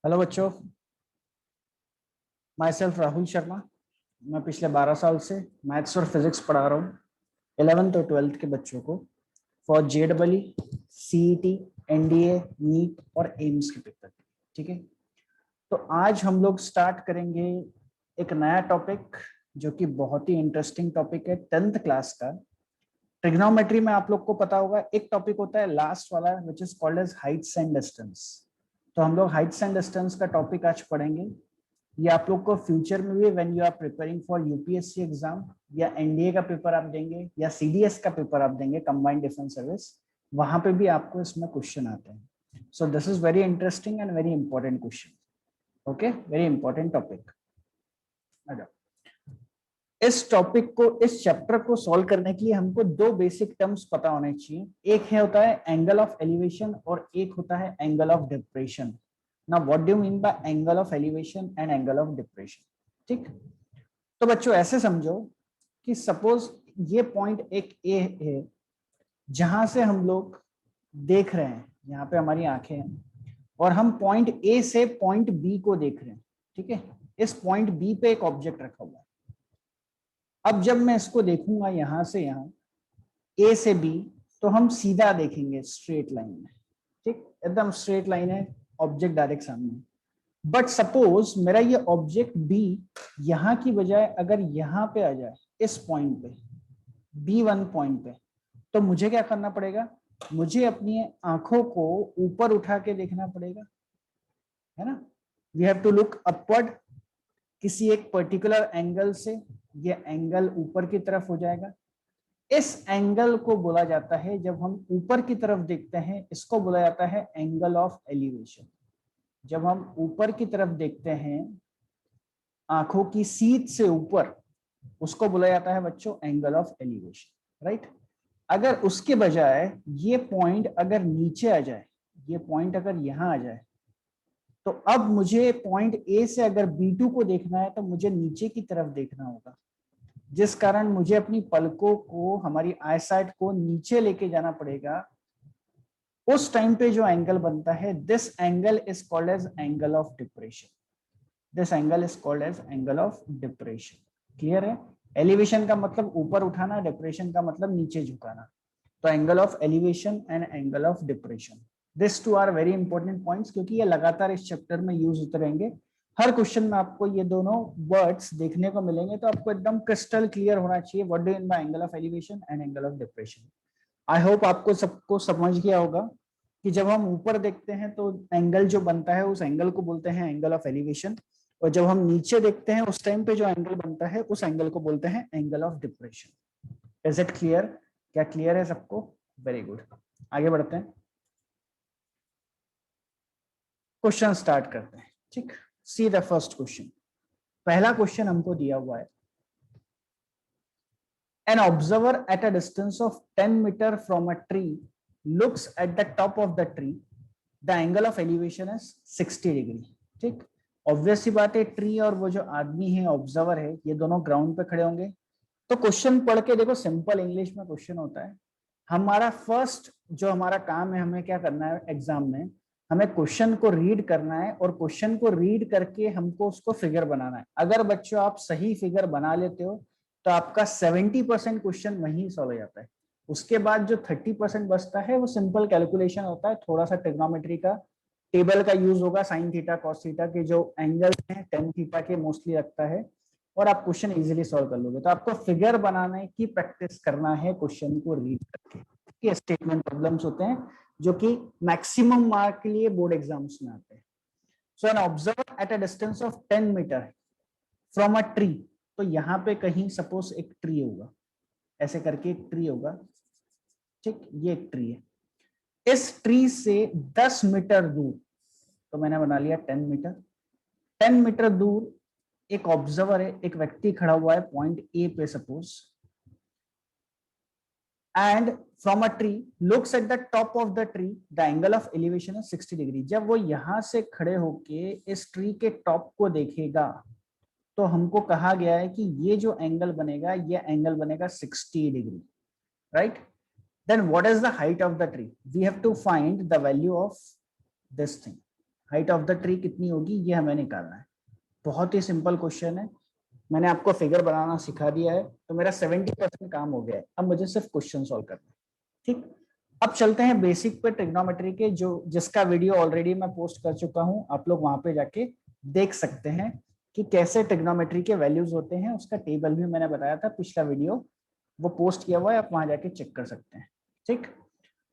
Hello बच्चों, my self Rahul Sharma. मैं पिछले 12 साल से मैथ्स और फिजिक्स पढ़ा रहा हूँ 11th और 12th के बच्चों को for JEE, CET, NDA, NEET और एम्स के पेपर। ठीक है, तो आज हम लोग स्टार्ट करेंगे एक नया टॉपिक जो कि बहुत ही इंटरेस्टिंग टॉपिक है 10th क्लास का। ट्रिग्नोमेट्री में आप लोग को पता होगा एक टॉपिक होता है लास्ट वाला which is called as heights and distance. तो हम लोग हाइट्स एंड डिस्टेंस का टॉपिक आज पढ़ेंगे। ये आप लोग को फ्यूचर में भी when you are preparing for UPSC exam या एनडीए का पेपर आप देंगे या सीडीएस का पेपर आप देंगे, कंबाइंड डिफेंस सर्विस, वहां पे भी आपको इसमें क्वेश्चन आते हैं। सो this is very interesting and very important question. Okay, very important topic. इस टॉपिक को, इस चैप्टर को सॉल्व करने के लिए हमको दो बेसिक टर्म्स पता होने चाहिए। एक है होता है एंगल ऑफ एलिवेशन और एक होता है angle of depression. Now what do you mean by angle of elevation and angle of depression? ठीक, तो बच्चों ऐसे समझो कि सपोज ये पॉइंट एक ए है जहां से हम लोग देख रहे हैं, यहाँ पे हमारी आंखें हैं और हम पॉइंट ए से पॉइंट बी को देख रहे हैं। ठीक है, इस पॉइंट बी पे एक ऑब्जेक्ट रखा हुआ है। अब जब मैं इसको देखूंगा यहां से यहां ए से बी, तो हम सीधा देखेंगे स्ट्रेट लाइन में। ठीक, एकदम स्ट्रेट लाइन है, ऑब्जेक्ट डायरेक्ट सामने। बट सपोज मेरा ये ऑब्जेक्ट बी यहां की बजाय अगर यहां पे आ जाए, इस पॉइंट पे B1 पॉइंट पे, तो मुझे क्या करना पड़ेगा? मुझे अपनी आंखों को ऊपर उठा के देखना पड़ेगा, है ना। We have to look upward. किसी एक पर्टिकुलर एंगल से ये एंगल ऊपर की तरफ हो जाएगा। इस एंगल को बोला जाता है, जब हम ऊपर की तरफ देखते हैं, इसको बोला जाता है एंगल ऑफ एलिवेशन। जब हम ऊपर की तरफ देखते हैं आंखों की सीध से ऊपर, उसको बोला जाता है बच्चों एंगल ऑफ एलिवेशन, राइट। अगर उसके बजाय ये पॉइंट अगर नीचे आ जाए, ये पॉइंट अगर यहां आ जाए, तो अब मुझे पॉइंट ए से अगर B2 को देखना है तो मुझे नीचे की तरफ देखना होगा, जिस कारण मुझे अपनी पलकों को, हमारी आईसाइट को नीचे लेके जाना पड़ेगा। उस टाइम पे जो एंगल बनता है, this angle is called as angle of depression. This angle is called as angle of depression. Clear है? एलिवेशन का मतलब ऊपर उठाना, डिप्रेशन का मतलब नीचे झुकाना। तो angle of elevation and angle of depression, this two are very important points, क्योंकि ये लगातार इस चैप्टर में यूज होते रहेंगे। हर क्वेश्चन में आपको ये दोनों वर्ड्स देखने को मिलेंगे, तो आपको एकदम क्रिस्टल क्लियर होना चाहिए what do mean by angle of elevation and angle of depression. I hope आपको सबको समझ गया होगा कि जब हम ऊपर देखते हैं तो एंगल जो बनता है उस एंगल को बोलते हैं एंगल ऑफ एलिवेशन, और जब हम नीचे देखते हैं उस टाइम पे जो एंगल बनता है उस एंगल को बोलते हैं angle of depression. Is it clear? क्या क्लियर है सबको? वेरी गुड, आगे बढ़ते हैं, क्वेश्चन स्टार्ट करते हैं। ठीक, सी द फर्स्ट क्वेश्चन। पहला क्वेश्चन हमको दिया हुआ है, an observer at a distance of 10 meter from a tree looks at the top of the tree, the angle of elevation is 60 degree। ठीक, ऑब्वियस सी बात है, ट्री और वो जो आदमी है, ऑब्जर्वर है, ये दोनों ग्राउंड पे खड़े होंगे। तो क्वेश्चन पढ़ के देखो, सिंपल इंग्लिश में क्वेश्चन होता है। हमारा फर्स्ट जो हमारा काम है, हमें क्या करना है एग्जाम में, हमें क्वेश्चन को रीड करना है और क्वेश्चन को रीड करके हमको उसको फिगर बनाना है। अगर बच्चों आप सही फिगर बना लेते हो तो आपका 70% क्वेश्चन वहीं सॉल्व हो जाता है। उसके बाद जो 30% बचता है वो सिंपल कैलकुलेशन होता है, थोड़ा सा ट्रिग्नोमेट्री का टेबल का यूज होगा, साइन थीटा कॉस थीटा के जो एंगल है टेन थीटा के मोस्टली रखता है, और आप क्वेश्चन इजीली सॉल्व कर लोगे। तो आपको फिगर बनाने की प्रैक्टिस करना है क्वेश्चन को रीड करके। ये स्टेटमेंट प्रॉब्लम्स होते हैं जो कि मैक्सिमम मार्क के लिए बोर्ड एग्जाम्स में आते हैं। So an observer at a distance of 10 metre from a tree, तो यहाँ पे कहीं सपोज एक ट्री होगा, ऐसे करके एक ट्री होगा। ठीक, ये एक ट्री है, इस ट्री से 10 मीटर दूर, तो मैंने बना लिया 10 मीटर। 10 मीटर दूर एक ऑब्जर्वर है, एक व्यक्ति खड़ा हुआ है पॉइंट ए पे suppose, and from a tree looks at the top of the tree, the angle of elevation है 60 डिग्री। जब वो यहां से खड़े होके इस ट्री के टॉप को देखेगा, तो हमको कहा गया है कि ये जो एंगल बनेगा, ये एंगल बनेगा 60 degree, right. Then what is the height of the tree? We have to find the value of this thing. Height of the tree कितनी होगी ये हमें निकालना है। बहुत ही सिंपल क्वेश्चन है, मैंने आपको फिगर बनाना सिखा दिया है, तो मेरा 70% काम हो गया है। अब मुझे सिर्फ क्वेश्चन सॉल्व करना है, ठीक। अब चलते हैं बेसिक पे ट्रिग्नोमेट्री के, जो जिसका वीडियो ऑलरेडी मैं पोस्ट कर चुका हूं, आप लोग वहां पे जाके देख सकते हैं कि कैसे ट्रिग्नोमेट्री के वैल्यूज होते हैं। उसका टेबल भी मैंने बताया था, पिछला वीडियो वो पोस्ट किया हुआ है, आप वहां जाके चेक कर सकते हैं, ठीक।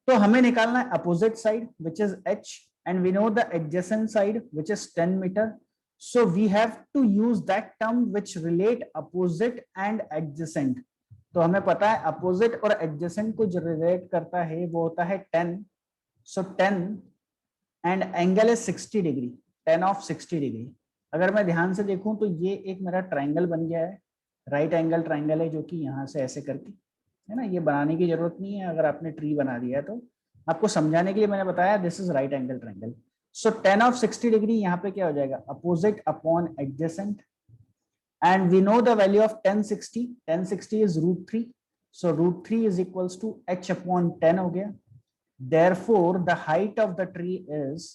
तो हमें निकालना है opposite side which is h, and we know the adjacent side which is 10 metre. So we have to use that term which relate opposite and adjacent. तो हमें पता है अपोजिट और एडजेसेंट को जो रिलेट करता है वो होता है 10. So 10 and angle is 60 degree, 10 of 60 degree. अगर मैं ध्यान से देखूं तो ये एक मेरा ट्राइंगल बन गया है, राइट एंगल ट्राइंगल है, जो कि यहाँ से ऐसे करके है ना, ये बनाने की जरूरत नहीं है, अगर आपने ट्री बना दिया है तो आपको समझाने के लिए मैंने बताया this is right angle triangle. So 10 of 60 degree यहाँ पे क्या हो जाएगा, opposite upon adjacent, and we know the value of 1060, 1060 is √3, so √3 is equals to h upon 10 हो गया। Therefore, the height of the tree is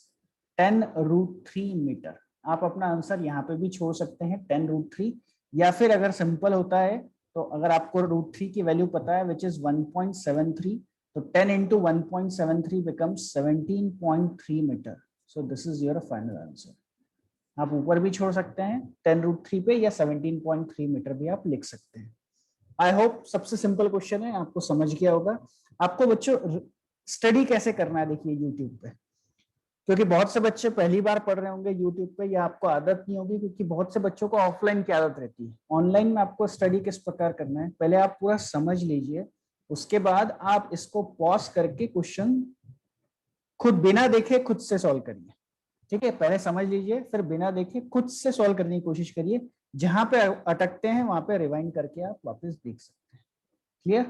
10√3 metre. आप अपना answer यहाँ पे भी छोड़ सकते हैं 10√3, या फिर अगर सिंपल होता है तो अगर आपको √3 की वैल्यू पता है विच इज 1.73, तो 10 into 1.73 becomes 17.3 metre. So this is your final answer. आप ऊपर भी छोड़ सकते हैं 10√3 पे, या 17.3 मीटर भी आप लिख सकते हैं। आई होप सबसे सिंपल क्वेश्चन है, आपको समझ गया होगा। आपको बच्चों स्टडी कैसे करना है देखिए यूट्यूब पे, क्योंकि बहुत से बच्चे पहली बार पढ़ रहे होंगे यूट्यूब पे, या आपको आदत नहीं होगी, क्योंकि बहुत से बच्चों को ऑफलाइन की आदत रहती है। ऑनलाइन में आपको स्टडी किस प्रकार करना है, पहले आप पूरा समझ लीजिए, उसके बाद आप इसको पॉज करके क्वेश्चन खुद बिना देखे खुद से सॉल्व करिए, ठीक है। पहले समझ लीजिए, फिर बिना देखे खुद से सॉल्व करने की कोशिश करिए, जहां पे अटकते हैं वहां पे रिवाइंड करके आप वापस देख सकते हैं। क्लियर?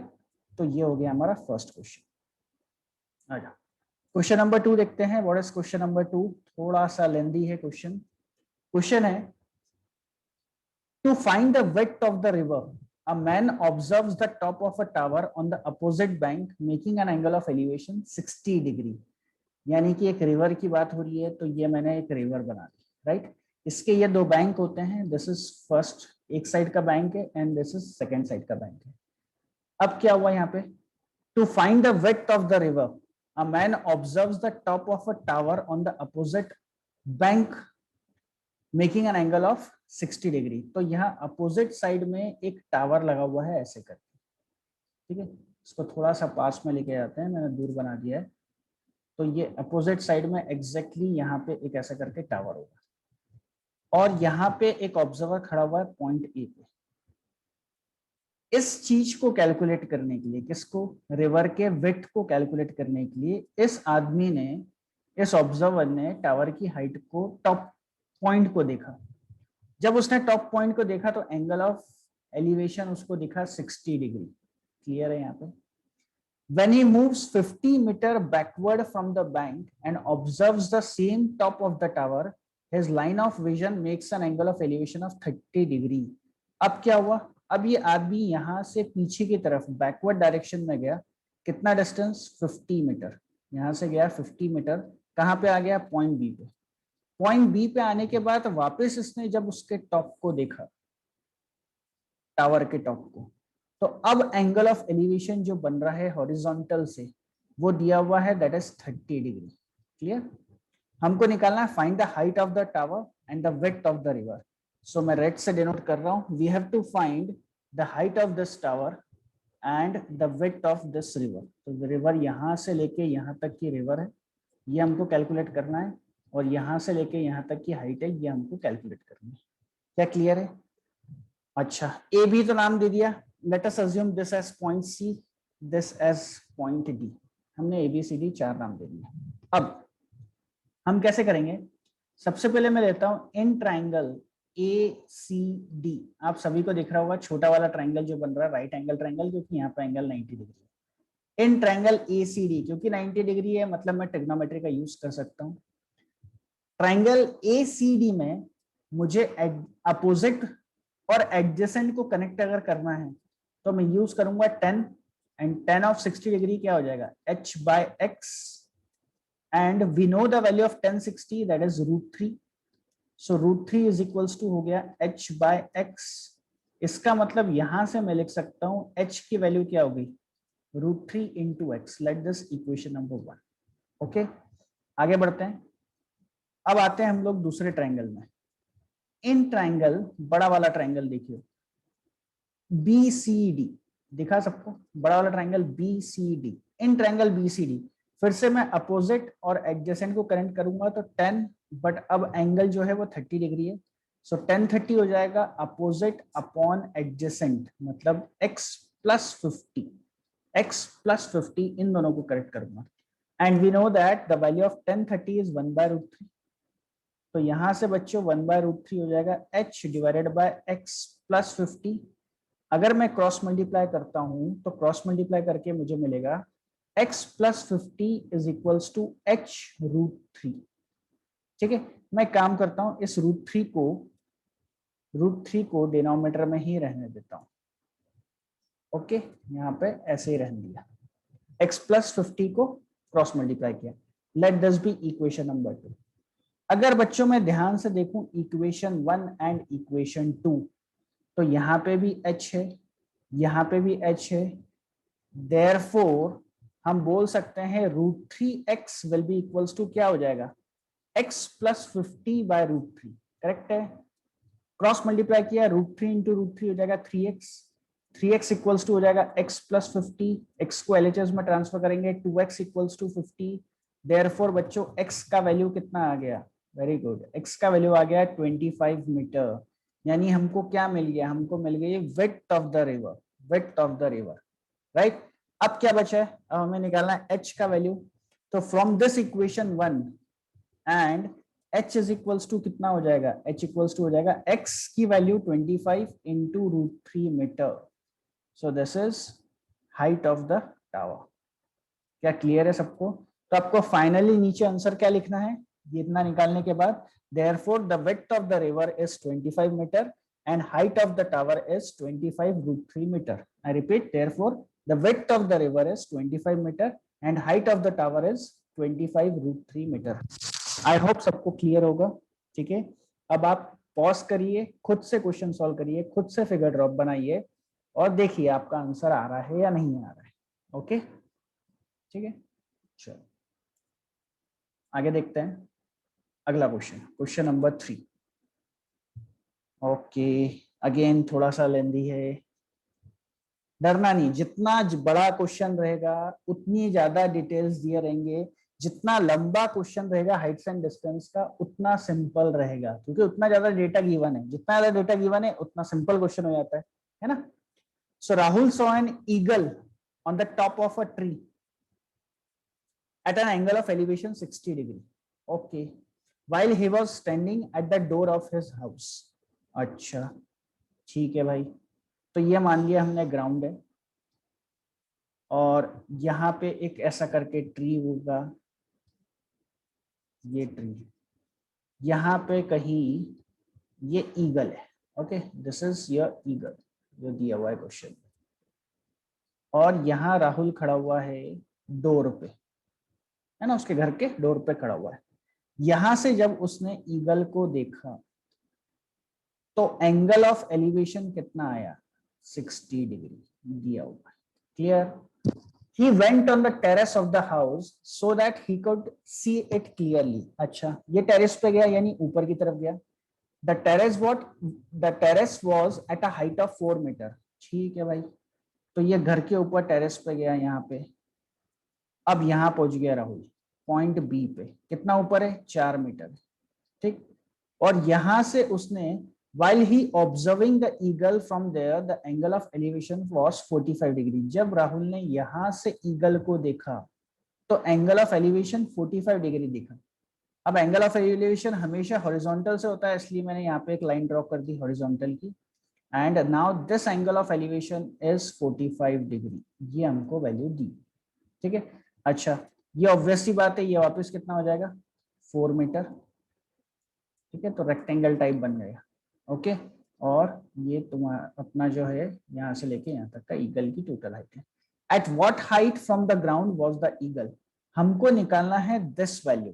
तो ये हो गया हमारा फर्स्ट क्वेश्चन। आजा क्वेश्चन नंबर 2 देखते हैं। What is question number 2? थोड़ा सा लेंदी है क्वेश्चन। क्वेश्चन है, to find the width of the river a man observes the top of a tower on the opposite bank making an angle of elevation 60 degree. यानी कि एक river की बात हो रही है, तो ये मैंने एक रिवर बना दी, राइट। इसके ये दो बैंक होते हैं, दिस इज फर्स्ट एक साइड का बैंक है, and this is second side का बैंक है। अब क्या हुआ यहाँ पे, to find the width of the river a man observes the top of a tower on the opposite bank making an angle of 60 degree. तो यहाँ अपोजिट साइड में एक टावर लगा हुआ है ऐसे करके, ठीक है। इसको थोड़ा सा पास में लेके जाते हैं, मैंने दूर बना दिया है। तो ये अपोजिट साइड में एग्जैक्टली यहाँ पे एक ऐसा करके टावर होगा, और यहाँ पे एक ऑब्जर्वर खड़ा हुआ है पॉइंट ए पे। इस चीज को कैलकुलेट करने के लिए, किसको, रिवर के विड्थ को कैलकुलेट करने के लिए, इस आदमी ने, इस ऑब्जर्वर ने टावर की हाइट को, टॉप पॉइंट को देखा। जब उसने टॉप पॉइंट को देखा तो एंगल ऑफ एलिवेशन उसको दिखा 60 डिग्री। क्लियर है यहाँ पे? When he moves 50 meter backward from the bank and observes the same top of the tower, his line of vision makes an angle of elevation of 30 degree. अब क्या हुआ, अब ये आदमी यहां से पीछे की तरफ बैकवर्ड डायरेक्शन में गया, कितना डिस्टेंस, 50 मीटर। यहां से गया 50 मीटर, कहां पे आ गया, पॉइंट बी पे। पॉइंट बी पे आने के बाद वापस इसने जब उसके टॉप को देखा, टावर के टॉप को, तो अब एंगल ऑफ एलिवेशन जो बन रहा है हॉरिजॉन्टल से, वो दिया हुआ है, दैट इज 30 डिग्री। क्लियर? हमको निकालना है find the height of the tower and the width of the river. So मैं रेड से डिनोट कर रहा हूं, we have to find the height of this tower and the width of this river. तो river यहां से लेके यहां तक की रिवर है, ये हमको कैलकुलेट करना है, और यहां से लेके यहां तक की हाइट है, ये हमको कैलकुलेट करनी है। क्या क्लियर है? अच्छा, ए बी तो नाम दे दिया, let us assume this as point C, this as point D. हमने ए बी सी डी 4 नाम दे दिए। अब हम कैसे करेंगे, सबसे पहले मैं लेता हूं इन ट्राइंगल ए सी डी। आप सभी को दिख रहा होगा छोटा वाला ट्राइंगल जो बन रहा है, राइट एंगल ट्राइंगल, क्योंकि यहाँ पे एंगल 90 डिग्री है। इन ट्राइंगल ए सी डी, क्योंकि 90 डिग्री है, मतलब मैं ट्रिग्नोमेट्री का यूज कर सकता हूँ। ट्राइंगल ए सी डी में मुझे अपोजिट और एडजेसेंट को कनेक्ट अगर करना है, तो मैं यूज करूंगा 10, एंड 10 ऑफ 60 डिग्री क्या हो जाएगा, h/x, and we know the value of tan 60, that is √3. so √3 is equals to हो गया h by x. इसका मतलब यहां से मैं लिख सकता हूं h की वैल्यू क्या होगी, √3 into x. let this equation number 1. Okay, आगे बढ़ते हैं. अब आते हैं हम लोग दूसरे ट्रायंगल में. इन ट्रायंगल, बड़ा वाला ट्रायंगल देखिए, BCD दिखा सबको, बड़ा वाला triangle BCD. In triangle BCD फिर से मैं अपोजिट और एडजेसेंट को करेंट करूंगा तो 10, बट अब एंगल जो है वो 30 डिग्री है. सो tan 30 हो जाएगा अपोजिट अपॉन एडजेसेंट, मतलब x प्लस 50 इन दोनों को करेक्ट करूंगा. And we know that the value of tan 30 is 1/√3. तो यहां से बच्चों 1/√3 हो जाएगा h divided by x plus 50. अगर मैं क्रॉस मल्टीप्लाई करता हूं तो क्रॉस मल्टीप्लाई करके मुझे मिलेगा x plus 50 is equals to h √3. ठीक है, मैं काम करता हूं, इस √3 को डिनोमिनेटर में ही रहने देता हूं. ओके, यहाँ पे ऐसे ही रहने दिया, x प्लस 50 को क्रॉस मल्टीप्लाई किया. Let this be equation number 2. अगर बच्चों मैं ध्यान से देखूं इक्वेशन 1 एंड इक्वेशन 2, तो यहाँ पे भी h है, यहाँ पे भी h है. देयरफॉर हम बोल सकते हैं √3x will be equals to क्या हो जाएगा, x प्लस 50 बाय √3. करेक्ट है. क्रॉस मल्टीप्लाई किया, √3 इंटू √3 हो जाएगा 3x इक्वल्स टू हो जाएगा x प्लस 50. x को LHS में ट्रांसफर करेंगे, 2x इक्वल्स टू 50. देयरफॉर बच्चों x का वैल्यू कितना आ गया, वेरी गुड, x का वैल्यू आ गया 25 मीटर. यानी हमको क्या मिल गया, हमको मिल गई width of the river, right. अब क्या बचा है, अब हमें निकालना है h का वैल्यू. तो from this equation 1 and h is equals to कितना हो जाएगा, h इक्वल्स टू हो जाएगा x की value 25 into √3 metre. So this is height of the tower. क्या क्लियर है सबको? तो आपको फाइनली नीचे आंसर क्या लिखना है, ये इतना निकालने के बाद, therefore the width of the river is 25 meter and height of the tower is 25 √3 meter. I repeat, therefore the width of the river is 25 meter and height of the tower is 25 √3 meter. I hope सबको clear होगा. ठीक है, अब आप pause करिए, खुद से question solve करिए, खुद से फिगर ड्रॉप बनाइए और देखिए आपका आंसर आ रहा है या नहीं आ रहा है. ओके, ठीक है, चलो आगे देखते हैं. अगला क्वेश्चन नंबर 3. ओके, अगेन थोड़ा सा लेंदी है, डरना नहीं. जितना बड़ा क्वेश्चन रहेगा उतनी ज्यादा डिटेल्स दिए रहेंगे. जितना लंबा क्वेश्चन रहेगा हाइट्स एंड डिस्टेंस का उतना सिंपल रहेगा, क्योंकि उतना ज्यादा डेटा गिवन है. जितना ज्यादा डेटा गिवन है उतना सिंपल क्वेश्चन हो जाता है ना. So Rahul saw an eagle on the top of a tree at an angle of elevation 60 degree. Okay, while he was standing at the door of his house. अच्छा, ठीक है भाई. तो ये मान लिया हमने ग्राउंड है और यहाँ पे एक ऐसा करके ट्री होगा, ये ट्री, यहाँ पे कहीं ये ईगल है. Okay, this is your eagle जो दिया हुआ है क्वेश्चन. और यहाँ राहुल खड़ा हुआ है डोर पे, है ना, उसके घर के डोर पे खड़ा हुआ है. यहां से जब उसने ईगल को देखा तो एंगल ऑफ एलिवेशन कितना आया, 60 डिग्री दिया हुआ है. Clear. He went on the terrace of the house so that he could see it clearly. अच्छा, ये टेरेस पे गया यानी ऊपर की तरफ गया. The terrace was at a height of 4 meter. ठीक है भाई, तो ये घर के ऊपर टेरेस पे गया यहाँ पे. अब यहाँ पहुंच गया राहुल पॉइंट बी पे, कितना ऊपर है, 4 मीटर. ठीक, और यहां से उसने while he observing the eagle from there the angle of elevation was 45 degree. जब राहुल ने यहां से ईगल को देखा तो एंगल ऑफ एलिवेशन 45 डिग्री दिखा. अब एंगल ऑफ एलिवेशन हमेशा हॉरिजॉन्टल से होता है, इसलिए मैंने यहाँ पे एक लाइन ड्रॉ कर दी हॉरिजॉन्टल की. And now this angle of elevation is 45 degree. ये हमको वैल्यू दी. ठीक है, अच्छा, ये ऑब्वियस सी बात है, ये वापस कितना हो जाएगा, 4 मीटर. ठीक है, तो रेक्टेंगल टाइप बन गया. ओके, और ये तुम्हारा अपना जो है यहाँ से लेके यहाँ तक का ईगल की टोटल हाइट है. At what height from the ground was the eagle. हमको निकालना है दिस वैल्यू,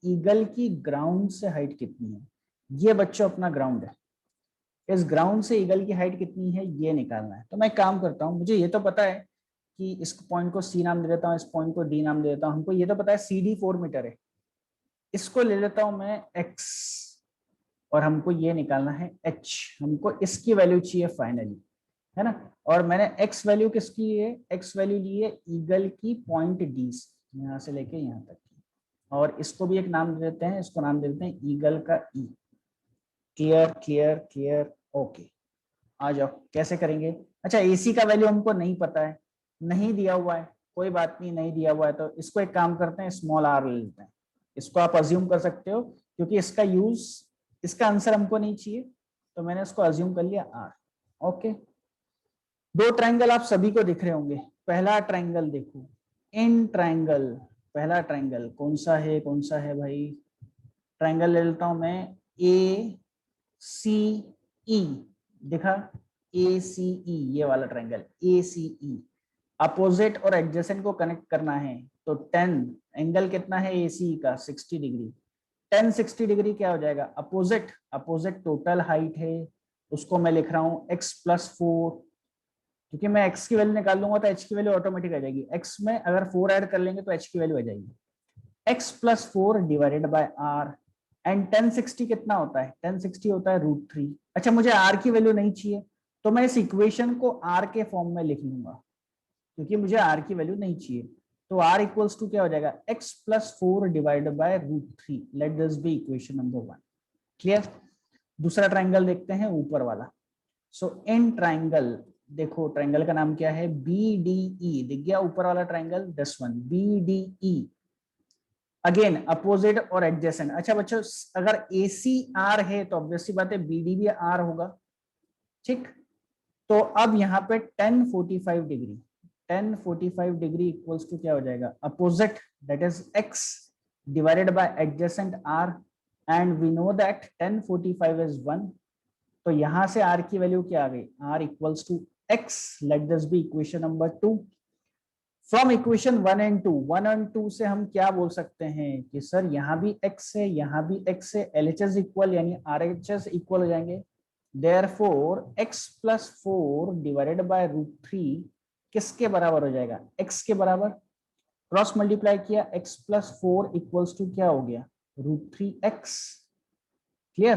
ईगल की ग्राउंड से हाइट कितनी है। ये बच्चों अपना ग्राउंड है, इस ग्राउंड से ईगल की हाइट कितनी है ये निकालना है। तो मैं काम करता हूँ, मुझे ये तो पता है कि इस पॉइंट को सी नाम दे देता हूँ, इस पॉइंट को डी नाम दे देता हूँ, हमको ये तो पता है CD 4 मीटर है। इसको ले लेता हूं मैं x, और हमको ये निकालना है h, हमको इसकी वैल्यू चाहिए फाइनली, है ना। और मैंने x वैल्यू किसकी है, x वैल्यू ली है ईगल की पॉइंट डी से, यहाँ से लेके यहाँ तक की, और इसको भी एक नाम दे देते हैं, इसको नाम दे देते हैं ईगल का E. Clear clear clear, okay. आ जाओ कैसे करेंगे। अच्छा AC का वैल्यू हमको नहीं पता है, नहीं दिया हुआ है, कोई बात नहीं, नहीं दिया हुआ है तो इसको एक काम करते हैं, स्मॉल r ले लेते हैं। इसको आप अज्यूम कर सकते हो, क्योंकि इसका यूज, इसका आंसर हमको नहीं चाहिए, तो मैंने इसको अज्यूम कर लिया r। ओके, दो ट्रायंगल आप सभी को दिख रहे होंगे। पहला ट्रायंगल देखो, इन ट्रायंगल, पहला ट्रायंगल कौन सा है, कौन सा है भाई। ट्रायंगल ले लेता हूं मैं ACE, दिखा, ACE, ये वाला ट्रायंगल ACE। अपोजिट और एडजेसेंट को कनेक्ट करना है, तो 10 एंगल कितना है ACE का, 60 डिग्री। 10 60 डिग्री क्या हो जाएगा, अपोजिट, अपोजिट टोटल हाइट है, उसको मैं लिख रहा हूँ x+4, क्योंकि मैं x की वैल्यू निकाल लूंगा तो h की वैल्यू ऑटोमेटिक आ जाएगी। x में अगर 4 ऐड कर लेंगे तो h की वैल्यू आ जाएगी, x+4 divided bye r। And 1060 कितना होता है, 1060 होता है √3। अच्छा मुझे r की वैल्यू नहीं चाहिए, तो मैं इस इक्वेशन को r के फॉर्म में लिख लूंगा, क्योंकि मुझे r की वैल्यू नहीं चाहिए। तो r इक्वल्स टू क्या हो जाएगा, x+4 divided by √3। Let this be equation number 1। Clear. दूसरा ट्रायंगल देखते हैं, ऊपर वाला। सो इन ट्रायंगल, देखो ट्रायंगल का नाम क्या है, BDE, दिख गया ऊपर वाला triangle, this one BDE। Again opposite और एडजेसेंट। अच्छा बच्चों, अगर AC R है तो ऑब्वियसली बात है BD भी R होगा, ठीक। तो अब यहाँ पे 1045 डिग्री, 1045 डिग्री इक्वल्स टू क्या हो जाएगा, opposite that is x divided by adjacent r, and we know that 1045 is 1। तो यहां से r की वैल्यू क्या आ गई, r equals to x। Let this be equation number 2। From equation 1 and 2, 1 and 2 से हम क्या बोल सकते हैं कि सर यहाँ भी x है, यहाँ भी x है, LHS इक्वल यानी RHS इक्वल हो जाएंगे। Therefore x+4 डिवाइडेड बाय √3 किसके बराबर हो जाएगा, x के बराबर। क्रॉस मल्टीप्लाई किया, x+4 इक्वल्स टू क्या हो गया, √3x। क्लियर।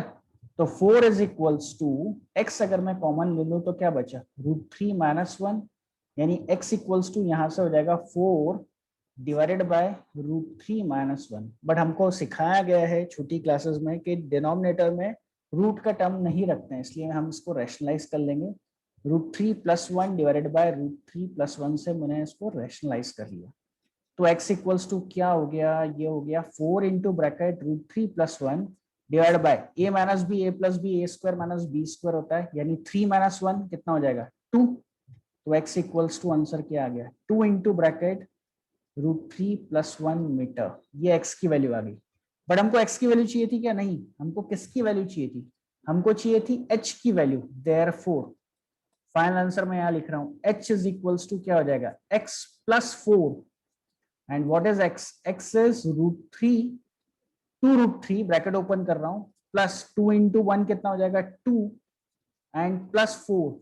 तो 4 इज इक्वल्स टू x, अगर मैं कॉमन ले लूं तो क्या बचा, √3 - 1, यानी x इक्वल्स टू यहां से हो जाएगा 4 डिवाइडेड बाय √3 - 1। बट हमको सिखाया गया है छोटी क्लासेस में कि डिनोमिनेटर में रूट का टर्म नहीं रखते हैं, इसलिए हम इसको रैशनलाइज कर लेंगे। √3 + 1 डिवाइडेड बाय √3 + 1 से मैंने इसको रैशनलाइज कर लिया। तो x इक्वल्स टू क्या हो गया, ये हो गया 4 into bracket √3 + 1 divide by a - b, a + b, a² - b² होता है, यानी 3 - 1 कितना हो जाएगा, 2। तो x इक्वल्स टू आंसर क्या आ गया, 2 इंटू ब्रैकेट √3 + 1 मीटर। ये x की वैल्यू आ गई। बट हमको x की वैल्यू चाहिए थी क्या, नहीं, हमको किसकी वैल्यू चाहिए थी, हमको चाहिए थी h की वैल्यू। देयरफॉर फाइनल आंसर मैं यहाँ लिख रहा हूँ, h इज इक्वल्स टू क्या हो जाएगा, x+4, and what is x, x is √3, 2 √3 bracket open कर रहा हूँ, प्लस 2 इंटू 1 कितना हो जाएगा, 2, and +4।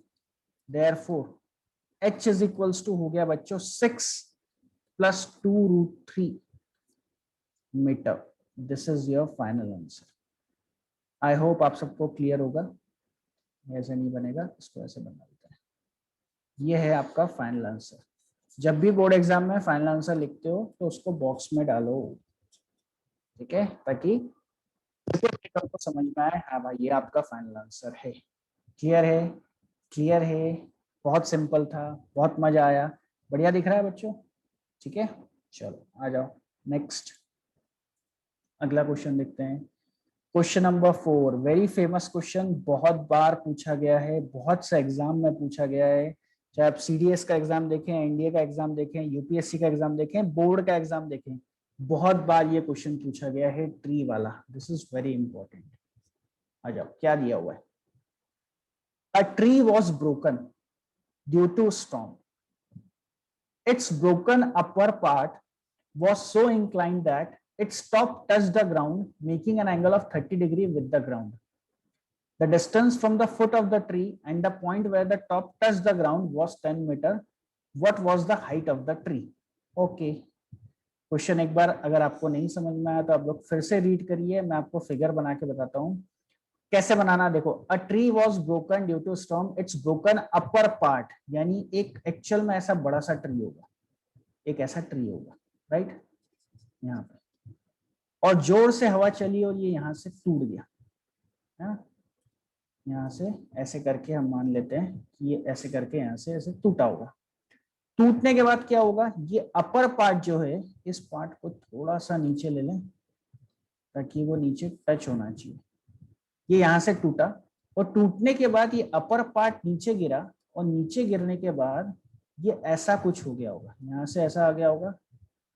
Therefore h is equals to हो गया बच्चों 6 + 2 √3 metre. This is your final answer. I hope आप सबको क्लियर होगा। ऐसे नहीं बनेगा, इसको ऐसे बना देते हैं। ये है आपका फाइनल आंसर। जब भी बोर्ड एग्जाम में फाइनल आंसर लिखते हो तो उसको बॉक्स में डालो, ठीक है, ताकि आपको समझ में आए, हाँ भाई ये आपका फाइनल आंसर है। क्लियर है, क्लियर है। बहुत सिंपल था, बहुत मजा आया, बढ़िया दिख रहा है बच्चों, ठीक है। चलो आ जाओ नेक्स्ट, अगला क्वेश्चन देखते हैं। Question number 4, very famous question, बहुत बार पूछा गया है, बहुत से एग्जाम में पूछा गया है। चाहे आप CDS का एग्जाम देखें, NDA का एग्जाम देखें, UPSC का एग्जाम देखें, बोर्ड का एग्जाम देखें, बहुत बार ये क्वेश्चन पूछा गया है, ट्री वाला। This is very important. आ जाओ, क्या दिया हुआ है, a tree was broken due to storm, its broken upper part was so inclined that its top touched the ground, making an angle of 30 degree with the ground. The distance from the foot of the tree and the point where the top touched the ground was 10 meter. What was the height of the tree? Okay, question एक बार अगर आपको नहीं समझ में आया तो आप लोग फिर से रीड करिए, मैं आपको फिगर बना के बताता हूँ कैसे बनाना। देखो, a tree was broken due to storm, it's broken upper part, यानी एक एक्चुअल में ऐसा बड़ा सा ट्री होगा, एक ऐसा ट्री होगा, राइट, यहाँ पे, और जोर से हवा चली और ये यहाँ से टूट गया, है, यहाँ से ऐसे करके हम मान लेते हैं कि ये ऐसे करके यहाँ से ऐसे टूटा होगा। टूटने के बाद क्या होगा, ये अपर पार्ट जो है, इस पार्ट को थोड़ा सा नीचे ले लें ताकि वो नीचे टच होना चाहिए। ये यहाँ से टूटा और टूटने के बाद ये अपर पार्ट नीचे गिरा और नीचे गिरने के बाद ये ऐसा कुछ हो गया होगा, यहाँ से ऐसा आ गया होगा,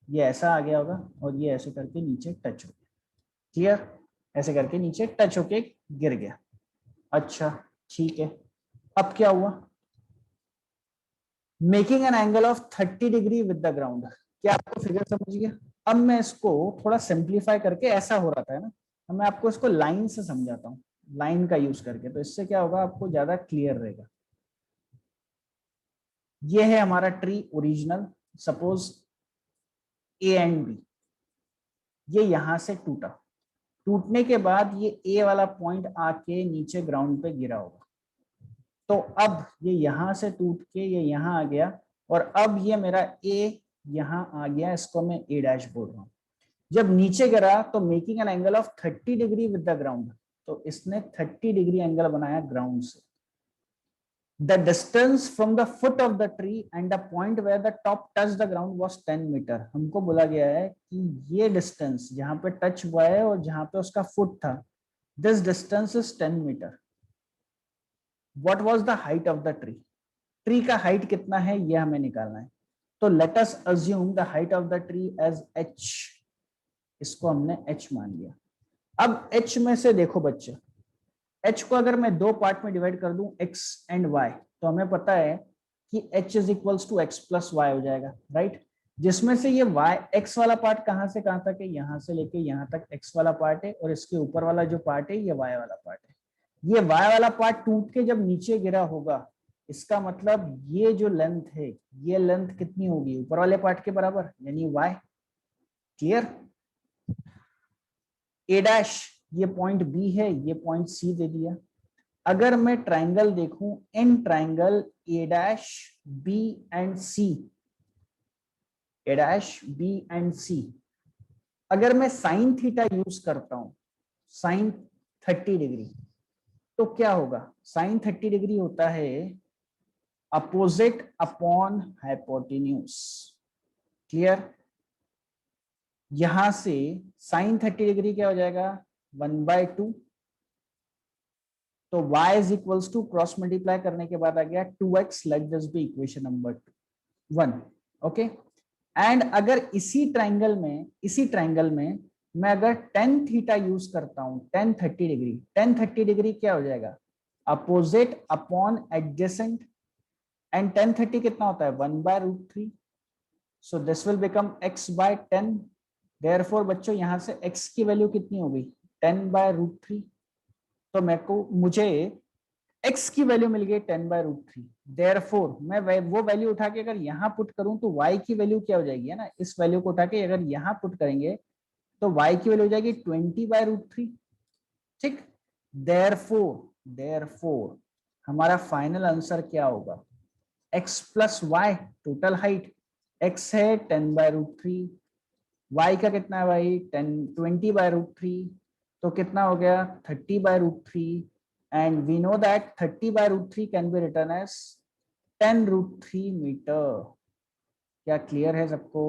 ये ऐसा आ गया होगा और ये ऐसे करके नीचे टच हो गया। क्लियर? ऐसे करके नीचे टच होके गिर गया। अच्छा ठीक है, अब क्या हुआ, making an angle of 30 degree with the ground. क्या आपको फिगर समझ गया? अब मैं इसको थोड़ा सिंप्लीफाई करके, ऐसा हो रहा था ना, अब मैं आपको इसको लाइन से समझाता हूँ, लाइन का यूज करके, तो इससे क्या होगा, आपको ज्यादा क्लियर रहेगा। ये है हमारा tree original, suppose A and B, ये यहां से टूटा, टूटने के बाद ये ए वाला पॉइंट आके नीचे ग्राउंड पे गिरा होगा, तो अब ये यहां से टूट के ये यहां आ गया और अब ये मेरा ए यहां आ गया, इसको मैं ए डैश बोल रहा हूं। जब नीचे गिरा तो making an angle of 30 degree with the ground, तो इसने 30 डिग्री एंगल बनाया ग्राउंड से। The distance from the foot of the tree and the point where the top touched the ground was 10 metre. हमको बोला गया है कि ये डिस्टेंस जहां पे टच हुआ है और जहां पे उसका फुट था, this distance is 10 metre. What was the height of the tree? Tree का हाइट कितना है ये हमें निकालना है, तो let us assume the height of the tree as h, इसको हमने h मान लिया। अब h में से देखो बच्चे, h को अगर मैं दो पार्ट में डिवाइड कर दूं x एंड y, तो हमें पता है कि h is equals to x plus y हो जाएगा, राइट, जिसमें से ये y x वाला पार्ट कहां से कहां तक है, यहां से लेके यहां तक x वाला पार्ट है, और इसके ऊपर वाला जो पार्ट है ये y वाला पार्ट है। ये y वाला पार्ट टूट के जब नीचे गिरा होगा, इसका मतलब ये जो लेंथ है, ये लेंथ कितनी होगी, ऊपर वाले पार्ट के बराबर, यानी y। क्लियर? a डैश ये पॉइंट b है, ये पॉइंट c दे दिया। अगर मैं ट्राइंगल देखूं, in triangle A dash B and C, A dash B and C, अगर मैं साइन थीटा यूज करता हूं, साइन 30 डिग्री, तो क्या होगा, साइन 30 डिग्री होता है अपोजिट अपॉन हाइपोटेन्यूज। क्लियर? यहां से साइन 30 डिग्री क्या हो जाएगा, 1/2, तो y is equals to cross multiply करने के बाद आ गया 2x, let this be equation number 1। Okay, and अगर इसी ट्राइंगल में मैं अगर tan थीटा यूज करता हूं, tan 30 डिग्री, tan 30 डिग्री क्या हो जाएगा, opposite upon adjacent, and tan 30 कितना होता है, 1/√3, so this will become x/10। Therefore बच्चों यहां से x की वैल्यू कितनी होगी, 10/√3, तो मुझे x की वैल्यू मिल गई 10/√3। देयरफॉर मैं वो वैल्यू उठा के अगर यहाँ पुट करूं तो y की वैल्यू क्या हो जाएगी, है ना, इस वैल्यू को उठा के अगर यहाँ पुट करेंगे तो y की वैल्यू हो जाएगी 20/√3। ठीक, देयरफॉर हमारा फाइनल आंसर क्या होगा, x plus y, total height, x है 10/√3, y का कितना है भाई, 20/√3, तो कितना हो गया 30/√3, and we know that 30/√3 can be written as 10√3 metre. क्या क्लियर है सबको?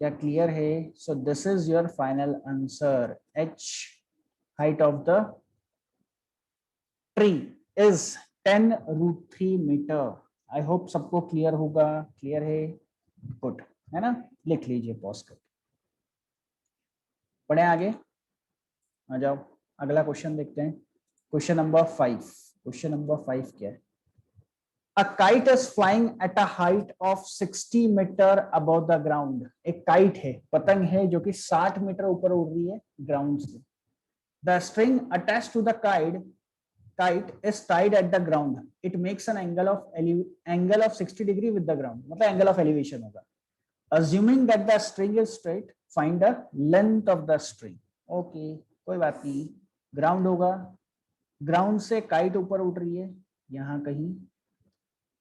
क्या क्लियर है? So this is your final answer, h height of the tree is 10√3 metre. I hope सबको क्लियर होगा। क्लियर है? गुड, है ना, लिख लीजिए पॉज करके। पढ़े आगे, आ जाओ अगला क्वेश्चन देखते हैं। क्वेश्चन नंबर 5, क्वेश्चन नंबर 5 क्या है, A kite is flying at a height of 60 metre above the ground. एक काइट है, पतंग है जो कि 60 मीटर ऊपर उड़ रही है ग्राउंड से. The string attached to the kite is tied at the ground. It makes an angle of 60 degree with the ground. मतलब angle of elevation होगा. Assuming that the string is straight, find the length of the string. Okay, कोई बात नहीं. Ground होगा, ground से kite ऊपर उड़ रही है यहाँ कहीं,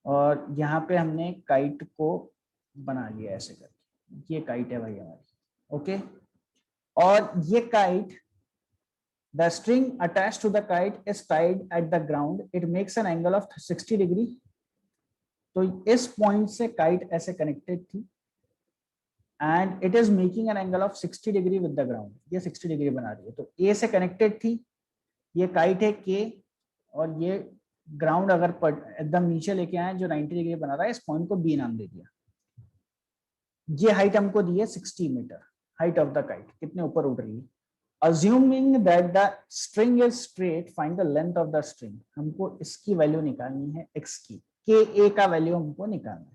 और यहाँ पे हमने काइट को बना लिया ऐसे करके. ये काइट है भाई हमारी. ओके, और ये kite, the string attached to the kite is tied at the ground. It makes an angle of 60 degree. तो इस पॉइंट से काइट ऐसे कनेक्टेड थी and it is making an angle of 60 degree with the ground. ये 60 degree बना रही है. तो A से कनेक्टेड थी, ये काइट है K, और ये ग्राउंड अगर एकदम नीचे लेके आए जो 90 डिग्री बना रहा है, इस पॉइंट को B नाम दे दिया. ये हाइट हमको दी है 60 metre, height of the kite, कितने ऊपर उड़ रही है. Assuming that the string is straight, find the length of the string. हमको इसकी वैल्यू निकालनी है x की, ka का वैल्यू हमको निकालना है.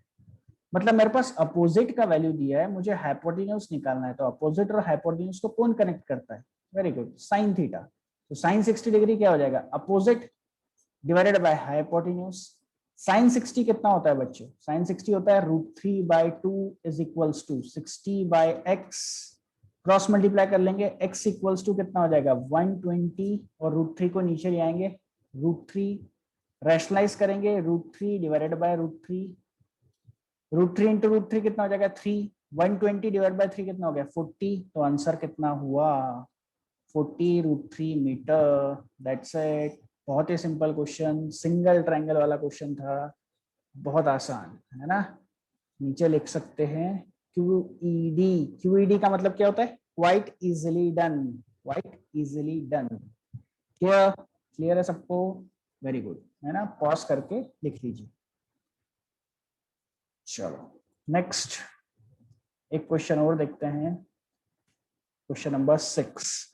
मतलब मेरे पास अपोजिट का वैल्यू दिया है, मुझे हाइपोटेन्यूज निकालना है. तो अपोजिट और हाइपोटेन्यूज को कौन कनेक्ट करता है? Very good, sine theta. तो साइन 60 डिग्री क्या हो जाएगा? Opposite divided by hypotenuse. Sine 60 कितना होता है बच्चों? साइन 60 होता है √3/2 is equals to 60/x. Cross multiply कर लेंगे, x इक्वल्स टू कितना हो जाएगा? 120, और √3 को नीचे ले आएंगे, √3 रैशनलाइज करेंगे, √3 डिवाइडेड बाय √3. √3 इंटू √3 कितना हो जाएगा? 3. 120 डिवाइड बाय 3 कितना हो गया? 40. तो आंसर कितना हुआ? 40√3 मीटर. That's it. बहुत ही सिंपल क्वेश्चन, सिंगल ट्रायंगल वाला क्वेश्चन था, बहुत आसान है ना. नीचे लिख सकते हैं QED. QED का मतलब क्या होता है? Quite easily done. Quite easily done. Clear है सबको? वेरी गुड, है ना. पॉज करके लिख लीजिए. चलो नेक्स्ट एक क्वेश्चन और देखते हैं. Question number 6.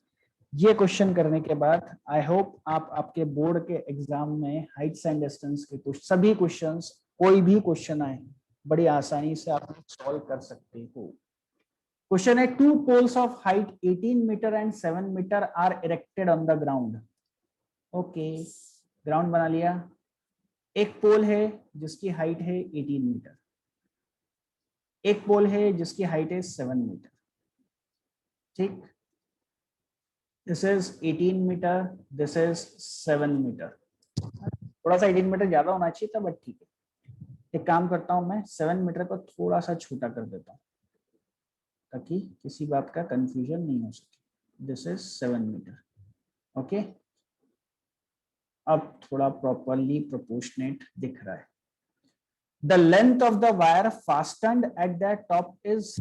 ये क्वेश्चन करने के बाद आई होप आप आपके बोर्ड के एग्जाम में हाइट्स एंड डिस्टेंस के कुछ सभी क्वेश्चंस, कोई भी क्वेश्चन आए, बड़ी आसानी से आप सॉल्व कर सकते हो. क्वेश्चन है, 2 poles of height 18 metre and 7 metre are erected on the ground. Okay, ground बना लिया. एक पोल है जिसकी हाइट है 18 मीटर, एक पोल है जिसकी हाइट है 7 मीटर. ठीक, this is 18 metre, this is 7 metre. थोड़ा सा 18 मीटर ज्यादा होना चाहिए था, बट ठीक है. एक काम करता हूं, मैं 7 मीटर को थोड़ा सा छोटा कर देता हूं ताकि किसी बात का कंफ्यूजन नहीं हो सके. This is 7 metre. ओके, अब थोड़ा प्रॉपरली प्रोपोर्शनेट दिख रहा है. The length of the wire fastened at the top is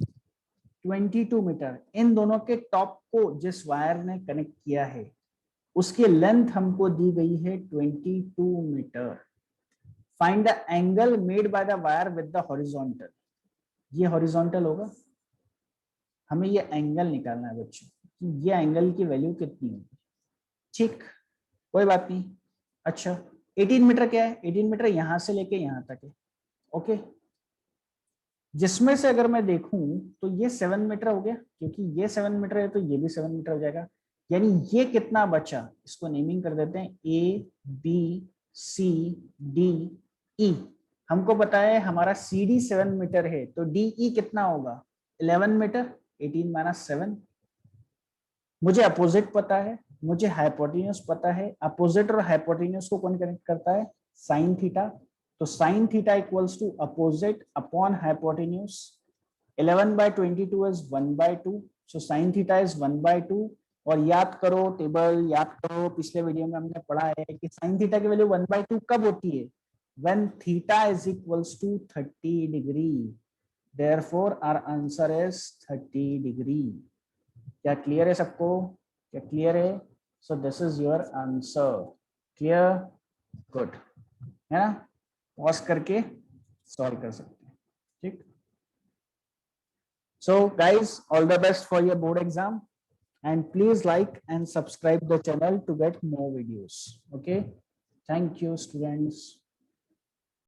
22 metre. इन दोनों के टॉप को जिस वायर ने कनेक्ट किया है उसकी लेंथ हमको दी गई है 22 metre. Find the angle made by the wire with the horizontal. ये हॉरिजॉन्टल होगा, हमें ये एंगल निकालना है बच्चों कि ये एंगल की वैल्यू कितनी होगी. ठीक, कोई बात नहीं. अच्छा, 18 मीटर क्या है? 18 मीटर यहां से लेके यहां तक है. ओके, जिसमें से अगर मैं देखूं तो ये 7 मीटर हो गया, क्योंकि ये 7 मीटर है तो ये भी 7 मीटर हो जाएगा. यानी ये कितना बचा, इसको नेमिंग कर देते हैं ABCDE. हमको पता है हमारा CD 7 मीटर है, तो DE कितना होगा? 11 मीटर. 18 माइनस 7. मुझे अपोजिट पता है, मुझे हाइपोटेन्यूज पता है. अपोजिट और हाइपोटेन्यूज को कौन कनेक्ट करता है? Sine theta. तो sine theta equals to opposite upon hypotenuse. 11/22 is 1/2. So sine theta is 1/2. और याद करो टेबल, याद करो पिछले वीडियो में हमने पढ़ा है कि साइन थीटा की वैल्यू 1/2 कब होती है? When theta is equals to 30 degree. Therefore our answer is 30 degree. क्या क्लियर है सबको? क्या क्लियर है? So this is your answer. Clear? Good, है ना. पॉज करके सॉल्व कर सकते हैं. ठीक. So guys, all the best for your board exam, and please like and subscribe the channel to get more videos. Okay, thank you students.